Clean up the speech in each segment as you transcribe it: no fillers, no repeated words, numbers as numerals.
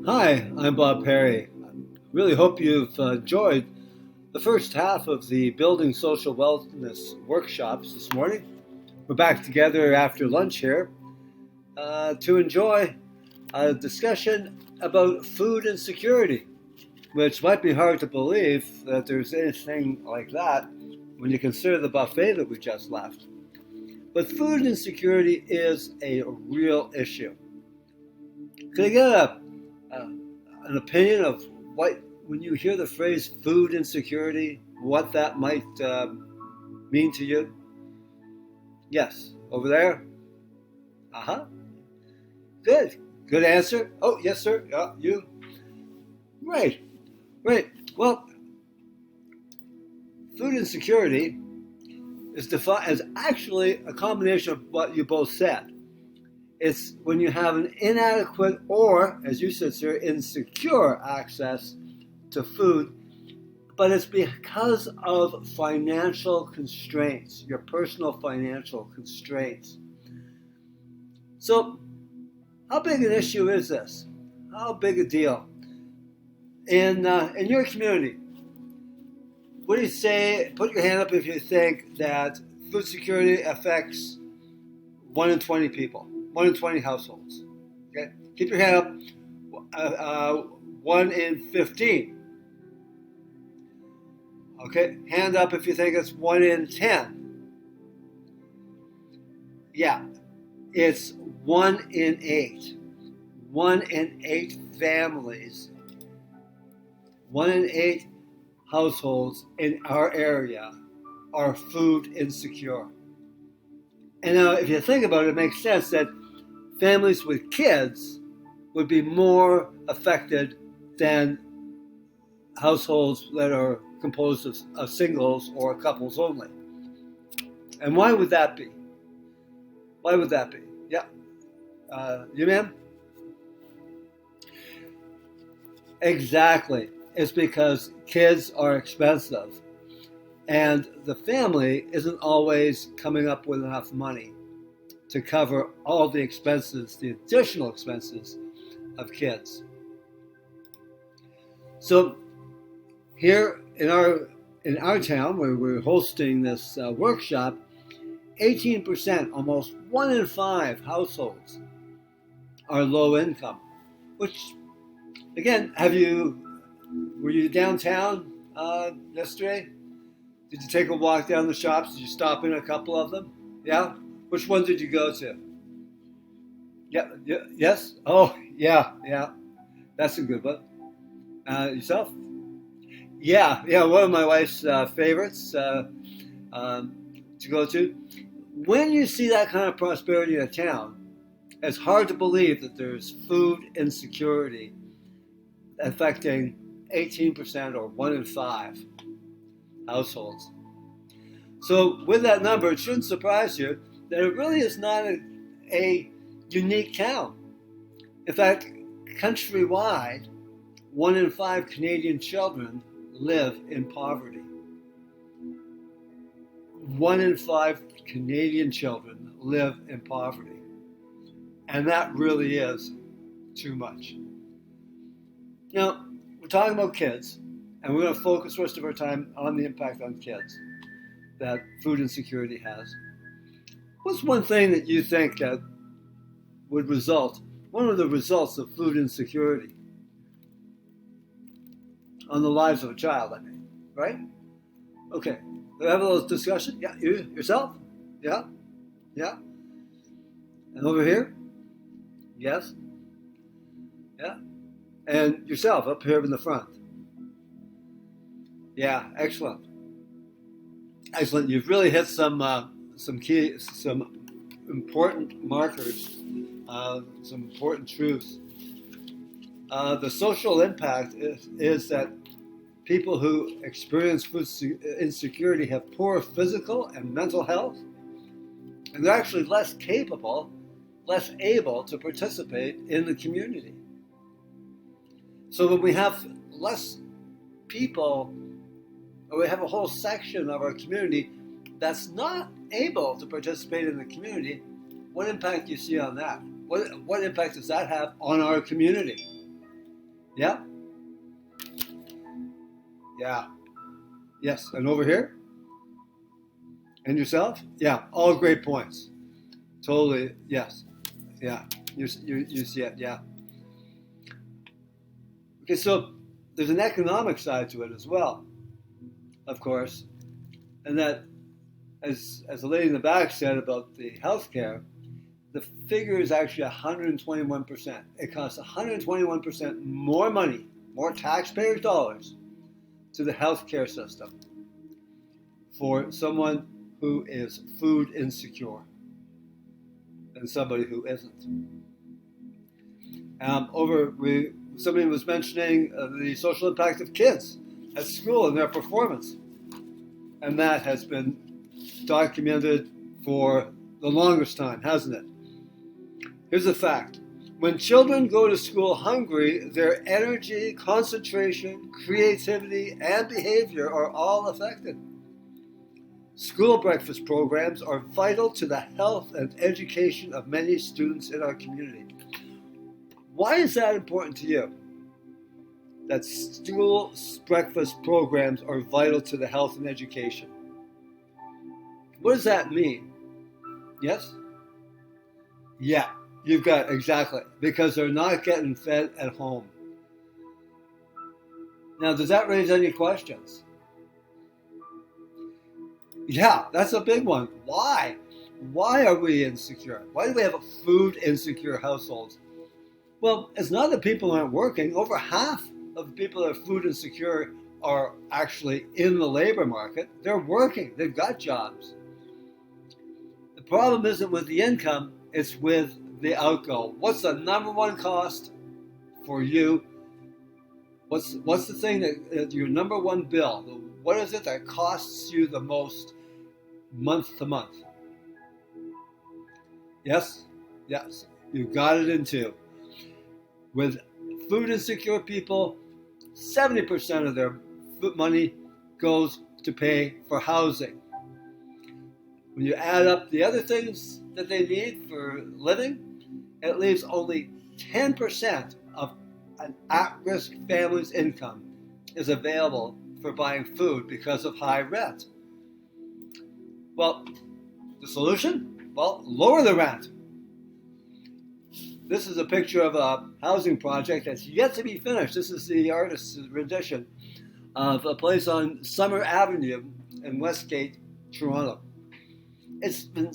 Hi, I'm Bob Perry. Really hope you've enjoyed the first half of the Building Social Wellness workshops this morning. We're back together after lunch here to enjoy a discussion about food insecurity, which might be hard to believe that there's anything like that when you consider the buffet that we just left. But food insecurity is a real issue. Could I get a an opinion of what, when you hear the phrase food insecurity, what that might mean to you? Yes, over there. Uh huh. Good. Good answer. Oh, yes, sir. You. Right. Right. Well, food insecurity is defined as actually a combination of what you both said. It's when you have an inadequate or, as you said, sir, insecure access to food, but it's because of financial constraints, your personal financial constraints. So, how big an issue is this? How big a deal? In your community, what do you say? Put your hand up if you think that food security affects 1 in 20 people, 1 in 20 households. Okay? Keep your hand up. 1 in 15. Okay? Hand up if you think it's 1 in 10. Yeah, it's 1 in 8. 1 in 8 families, 1 in 8 households in our area are food insecure. And now, if you think about it, it makes sense that families with kids would be more affected than households that are composed of singles or couples only. And why would that be? Why would that be? Yeah. You, ma'am? Exactly. It's because kids are expensive and the family isn't always coming up with enough money to cover all the expenses, the additional expenses of kids. So here in our town where we're hosting this workshop, 18%, almost 1 in 5 households are low income. Which, again, were you downtown yesterday? Did you take a walk down the shops? Did you stop in a couple of them? Yeah. Which one did you go to? Yeah. Yes. Oh, yeah. Yeah. That's a good one. Yourself? Yeah. Yeah. One of my wife's favorites um, to go to. When you see that kind of prosperity in a town, it's hard to believe that there's food insecurity affecting 18% or 1 in 5 households. So, with that number, it shouldn't surprise you that it really is not a unique town. In fact, countrywide, 1 in 5 Canadian children live in poverty. 1 in 5 Canadian children live in poverty. And that really is too much. Now, we're talking about kids, and we're going to focus the rest of our time on the impact on kids that food insecurity has. What's one thing that you think would result, one of the results of food insecurity on the lives of a child, I mean, right? Okay, we have a little discussion. Yeah, you, yourself? Yeah, yeah. And over here? Yes, yeah. And yourself up here in the front? Yeah, excellent. Excellent. You've really hit some important markers, some important truths. The social impact is that people who experience food insecurity have poor physical and mental health, and they're actually less capable, less able to participate in the community. So when we have less people, or we have a whole section of our community that's not able to participate in the community, what impact do you see on that? What impact does that have on our community? Yeah. Yeah. Yes. And over here? And yourself? Yeah. All great points. Totally. Yes. Yeah. You see it. Yeah. Okay. So there's an economic side to it as well, of course. And that, as the lady in the back said about the healthcare, the figure is actually 121%. It costs 121% more money, more taxpayers' dollars to the healthcare system for someone who is food insecure than somebody who isn't. Somebody was mentioning the social impact of kids at school and their performance, and that has been documented for the longest time, hasn't it? Here's a fact. When children go to school hungry, their energy, concentration, creativity, and behavior are all affected. School breakfast programs are vital to the health and education of many students in our community. Why is that important to you? That school breakfast programs are vital to the health and education. What does that mean? Yes? Yeah, you've got exactly, because they're not getting fed at home. Now, does that raise any questions? Yeah, that's a big one. Why? Why are we insecure? Why do we have a food insecure households? Well, it's not that people aren't working. Over half of the people that are food insecure are actually in the labor market. They're working. They've got jobs. The problem isn't with the income, it's with the outgo. What's the number one cost for you? What's the thing that your number one bill? What is it that costs you the most month to month? Yes? Yes. You got it in two. With food insecure people, 70% of their money goes to pay for housing. When you add up the other things that they need for living, it leaves only 10% of an at-risk family's income is available for buying food because of high rent. Well, the solution? Well, lower the rent. This is a picture of a housing project that's yet to be finished. This is the artist's rendition of a place on Summer Avenue in Westgate, Toronto. It's been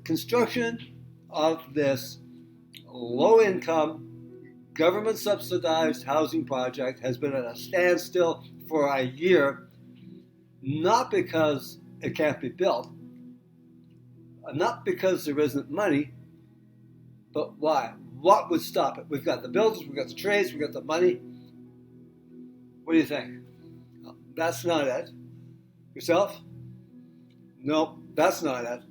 construction of this low-income, government-subsidized housing project has been at a standstill for a year, not because it can't be built, not because there isn't money, but why? What would stop it? We've got the builders, we've got the trades, we've got the money. What do you think? That's not it. Yourself? No, that's not it.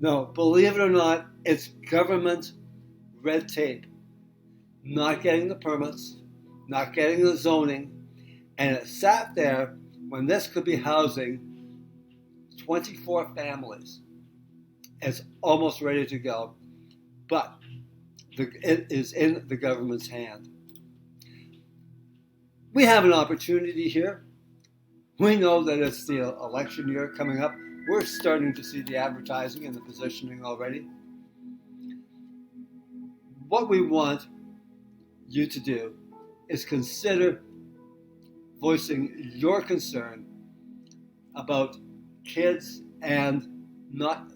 No, believe it or not, it's government red tape. Not getting the permits, not getting the zoning, and it sat there when this could be housing 24 families. It's almost ready to go, but it is in the government's hand. We have an opportunity here. We know that it's the election year coming up. We're starting to see the advertising and the positioning already. What we want you to do is consider voicing your concern about kids not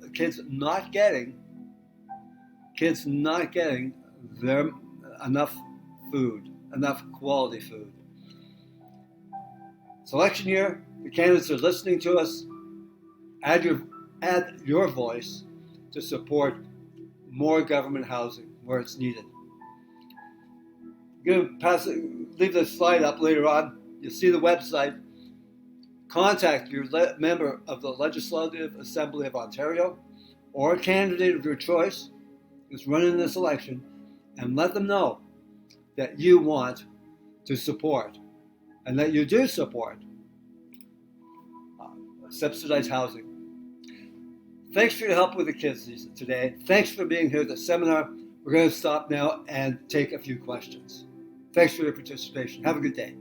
getting their enough food, enough quality food. It's election year. The candidates are listening to us. Add your voice to support more government housing where it's needed. I'm going to leave this slide up later on. You'll see the website. Contact your member of the Legislative Assembly of Ontario or a candidate of your choice who's running this election and let them know that you want to support and that you do support subsidized housing. Thanks for your help with the kids today. Thanks for being here at the seminar. We're going to stop now and take a few questions. Thanks for your participation. Have a good day.